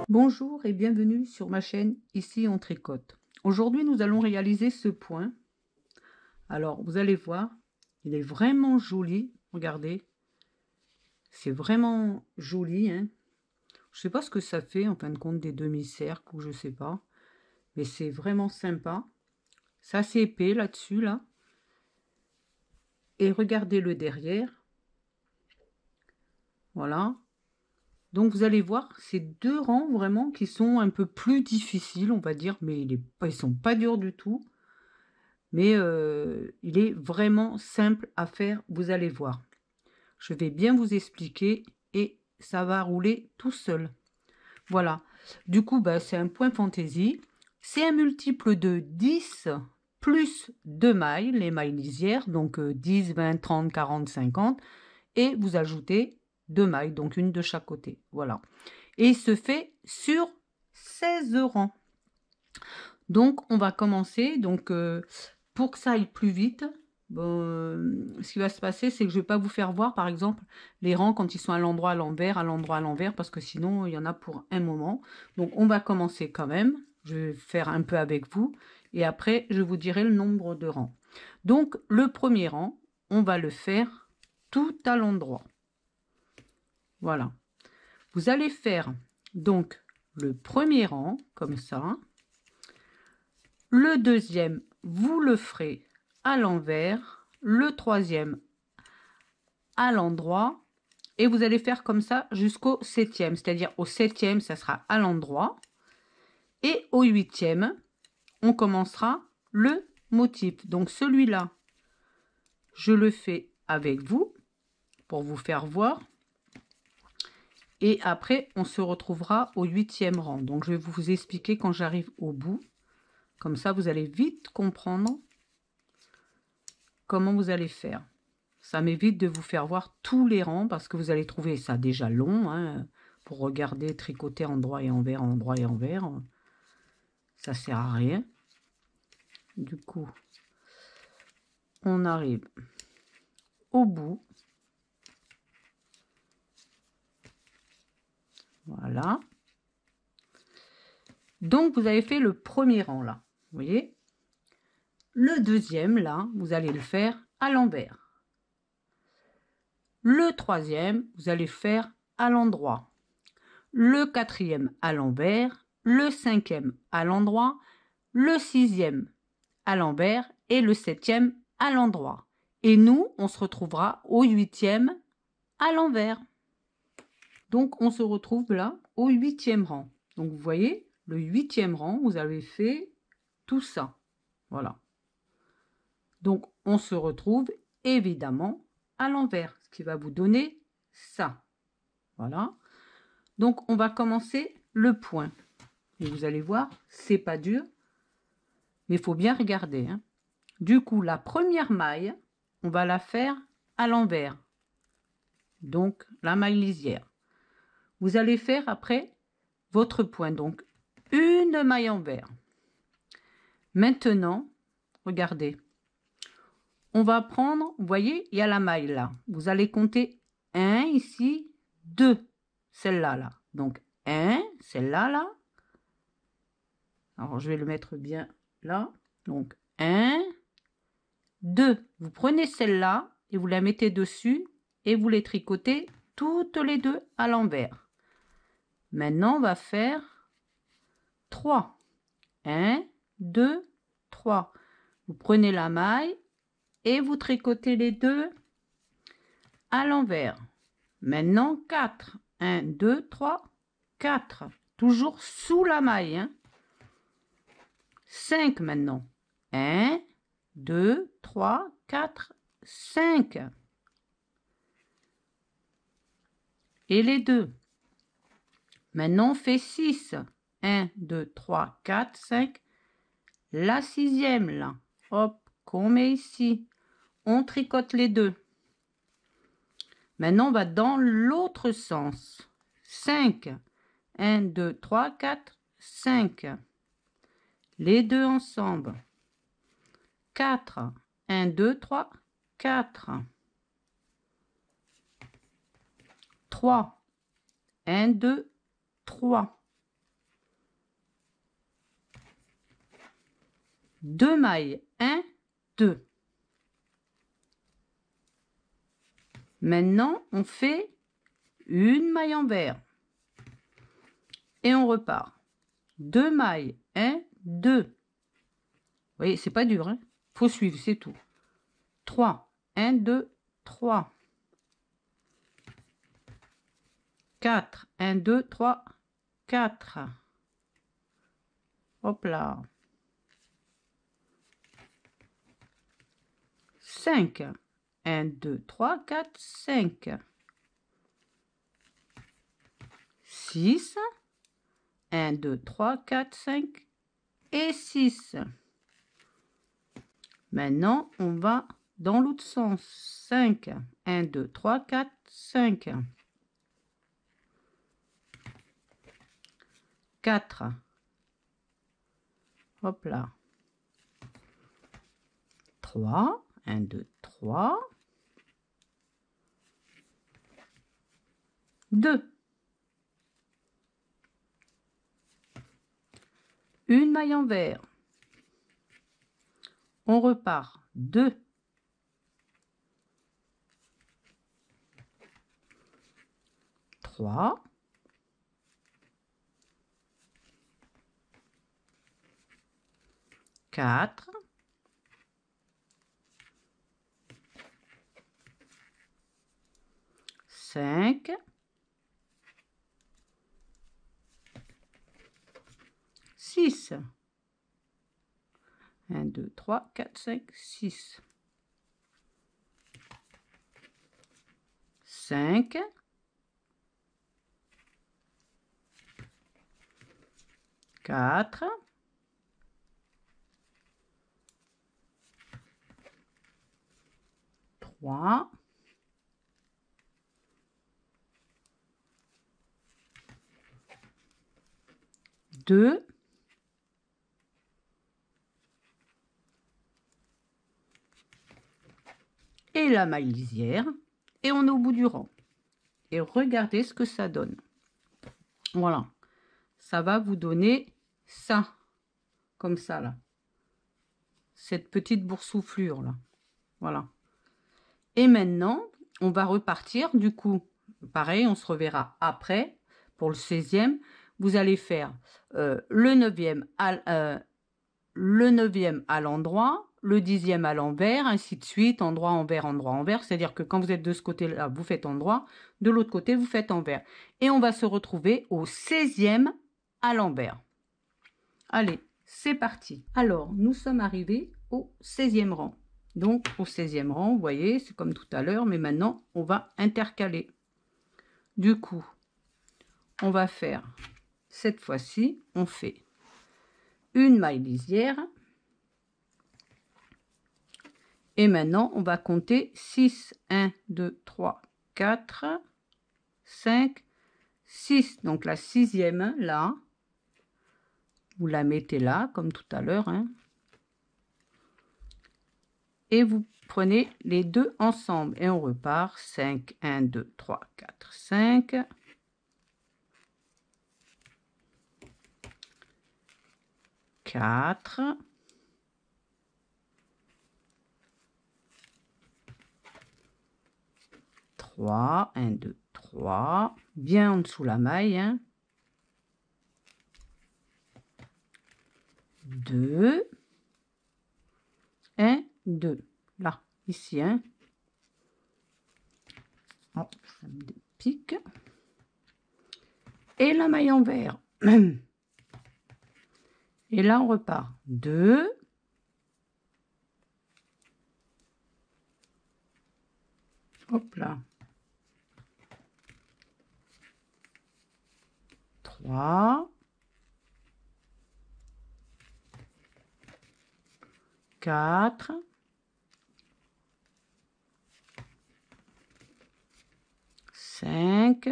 Bonjour et bienvenue sur ma chaîne Ici on tricote. Aujourd'hui nous allons réaliser ce point. Alors vous allez voir, il est vraiment joli, regardez. C'est vraiment joli, hein. Je sais pas ce que ça fait en fin de compte, des demi-cercles ou je sais pas. Mais c'est vraiment sympa. C'est assez épais là-dessus là. Et regardez le derrière. Voilà. Donc vous allez voir, c'est deux rangs vraiment qui sont un peu plus difficiles, on va dire, mais ils sont pas durs du tout. Mais il est vraiment simple à faire, vous allez voir. Je vais bien vous expliquer et ça va rouler tout seul. Voilà. Du coup, c'est un point fantaisie. C'est un multiple de 10 plus 2 mailles, les mailles lisières, donc 10, 20, 30, 40, 50. Et vous ajoutez 2 mailles, donc une de chaque côté. Voilà. Et il se fait sur 16 rangs. Donc, on va commencer. Donc, pour que ça aille plus vite, ce qui va se passer, c'est que je ne vais pas vous faire voir, par exemple, les rangs quand ils sont à l'endroit, à l'envers, à l'endroit, à l'envers, parce que sinon, il y en a pour un moment. Donc, on va commencer quand même. Je vais faire un peu avec vous. Et après, je vous dirai le nombre de rangs. Donc, le premier rang, on va le faire tout à l'endroit. Voilà. Vous allez faire, donc, le premier rang, comme ça. Le deuxième, vous le ferez à l'envers, le troisième à l'endroit, et vous allez faire comme ça jusqu'au septième, c'est-à-dire au septième, ça sera à l'endroit, et au huitième, on commencera le motif. Donc celui-là, je le fais avec vous, pour vous faire voir, et après, on se retrouvera au huitième rang. Donc je vais vous expliquer quand j'arrive au bout, comme ça vous allez vite comprendre comment vous allez faire. Ça m'évite de vous faire voir tous les rangs parce que vous allez trouver ça déjà long, hein, pour regarder tricoter endroit et envers, endroit et envers. Ça sert à rien. Du coup, on arrive au bout. Voilà. Donc, vous avez fait le premier rang là. Vous voyez? Le deuxième là, vous allez le faire à l'envers. Le troisième, vous allez faire à l'endroit. Le quatrième à l'envers. Le cinquième à l'endroit. Le sixième à l'envers et le septième à l'endroit. Et nous, on se retrouvera au huitième à l'envers. Donc, on se retrouve là au huitième rang. Donc, vous voyez, le huitième rang, vous avez fait tout ça. Voilà. Donc, on se retrouve évidemment à l'envers, ce qui va vous donner ça. Voilà. Donc, on va commencer le point. Et vous allez voir, c'est pas dur, mais il faut bien regarder, hein. Du coup, la première maille, on va la faire à l'envers. Donc, la maille lisière. Vous allez faire après votre point. Donc, une maille envers. Maintenant, regardez. On va prendre, vous voyez, il y a la maille là. Vous allez compter 1 ici, 2, celle-là là. Donc, 1, celle-là là. Alors, je vais le mettre bien là. Donc, 1, 2. Vous prenez celle-là et vous la mettez dessus et vous les tricotez toutes les deux à l'envers. Maintenant, on va faire 3. 1, 2, 3. Vous prenez la maille et vous tricotez les deux à l'envers. Maintenant, 4. 1, 2, 3, 4. Toujours sous la maille, hein. 5 maintenant. 1, 2, 3, 4, 5. Et les deux. Maintenant, on fait 6. 1, 2, 3, 4, 5. La sixième, là. Hop, qu'on met ici. On tricote les deux. Maintenant, on va dans l'autre sens. 5. 1, 2, 3, 4, 5. Les deux ensemble. 4. 1, 2, 3, 4. 3. 1, 2, 3. 2 mailles, 1, 2. Maintenant, on fait une maille envers et on repart. 2 mailles, 1, 2. Vous voyez, c'est pas dur, hein? Faut suivre, c'est tout. 3, 1, 2, 3. 4, 1, 2, 3, 4. Hop là. 5, 1, 2, 3, 4, 5. 6, 1, 2, 3, 4, 5 et 6. Maintenant, on va dans l'autre sens. 5, 1, 2, 3, 4, 5. 4. Hop là. 3, 1, 2, 3. 2. Une maille envers. On repart. 2. 3. 4. 5. 6. 1, 2, 3, 4, 5, 6. 5. 4. 3. 2. Et la maille lisière. Et on est au bout du rang. Et regardez ce que ça donne. Voilà. Ça va vous donner ça. Comme ça, là. Cette petite boursouflure, là. Voilà. Et maintenant, on va repartir. Du coup, pareil, on se reverra après. Pour le 16e, vous allez faire le 9e à l'endroit, le 10e à l'envers, ainsi de suite, endroit, envers, endroit, envers. C'est-à-dire que quand vous êtes de ce côté-là, vous faites endroit, de l'autre côté, vous faites envers. Et on va se retrouver au 16e à l'envers. Allez, c'est parti. Alors, nous sommes arrivés au 16e rang. Donc, au 16e rang, vous voyez, c'est comme tout à l'heure, mais maintenant, on va intercaler. Du coup, on va faire, cette fois-ci, on fait une maille lisière. Et maintenant, on va compter 6, 1, 2, 3, 4, 5, 6. Donc, la 6e, là, vous la mettez là, comme tout à l'heure, hein. Et vous prenez les deux ensemble. Et on repart. 5, 1, 2, 3, 4, 5. 4. 3, 1, 2, 3. Bien en dessous la maille, hein. 2. 1, 2. Là, ici, hein. Oh, ça me pique. Et la maille envers. Et là, on repart. 2. Hop là. 3. 4. 5.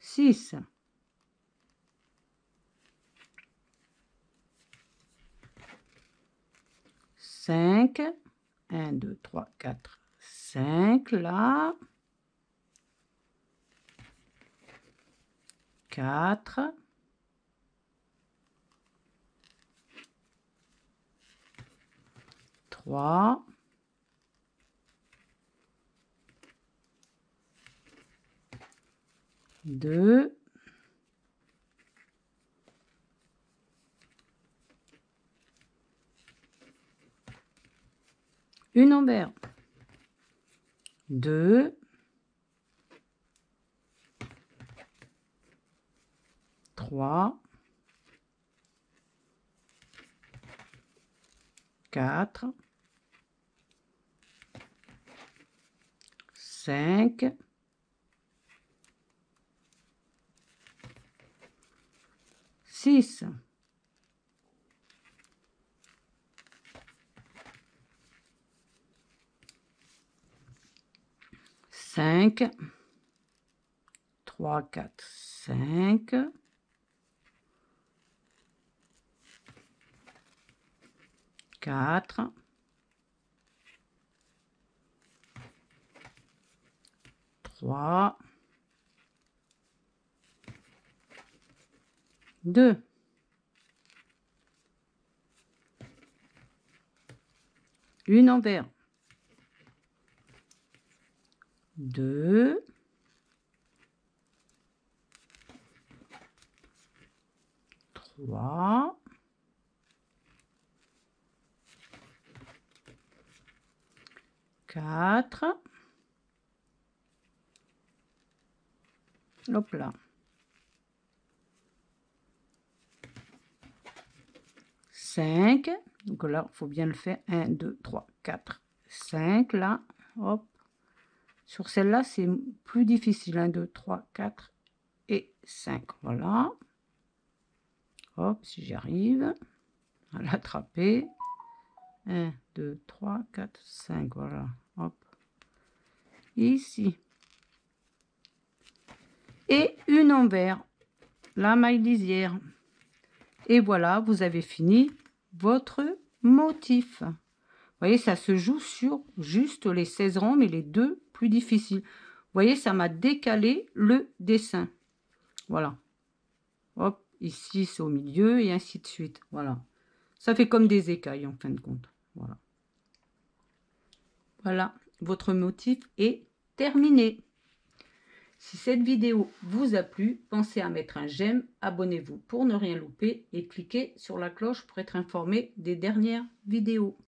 6. 5. 1, 2, 3, 4, 5. Là. 4, 3, 2, 1 envers, 2, 3, 4, 5, 6, 5, 3, 4, 5, 4, 3, 2, 1 envers, 2, 3, 4, hop là, 5, donc là, il faut bien le faire, 1, 2, 3, 4, 5, là, hop, sur celle-là, c'est plus difficile, 1, 2, 3, 4 et 5, voilà, hop, si j'y arrive à l'attraper, 1, 2, 3, 4, 5, voilà, hop, ici, et une envers, la maille lisière, et voilà, vous avez fini votre motif. Vous voyez, ça se joue sur juste les 16 rangs, mais les deux plus difficiles. Vous voyez, ça m'a décalé le dessin. Voilà. Hop, ici, c'est au milieu, et ainsi de suite. Voilà. Ça fait comme des écailles, en fin de compte. Voilà. Voilà, votre motif est terminé. Si cette vidéo vous a plu, pensez à mettre un j'aime, abonnez-vous pour ne rien louper et cliquez sur la cloche pour être informé des dernières vidéos.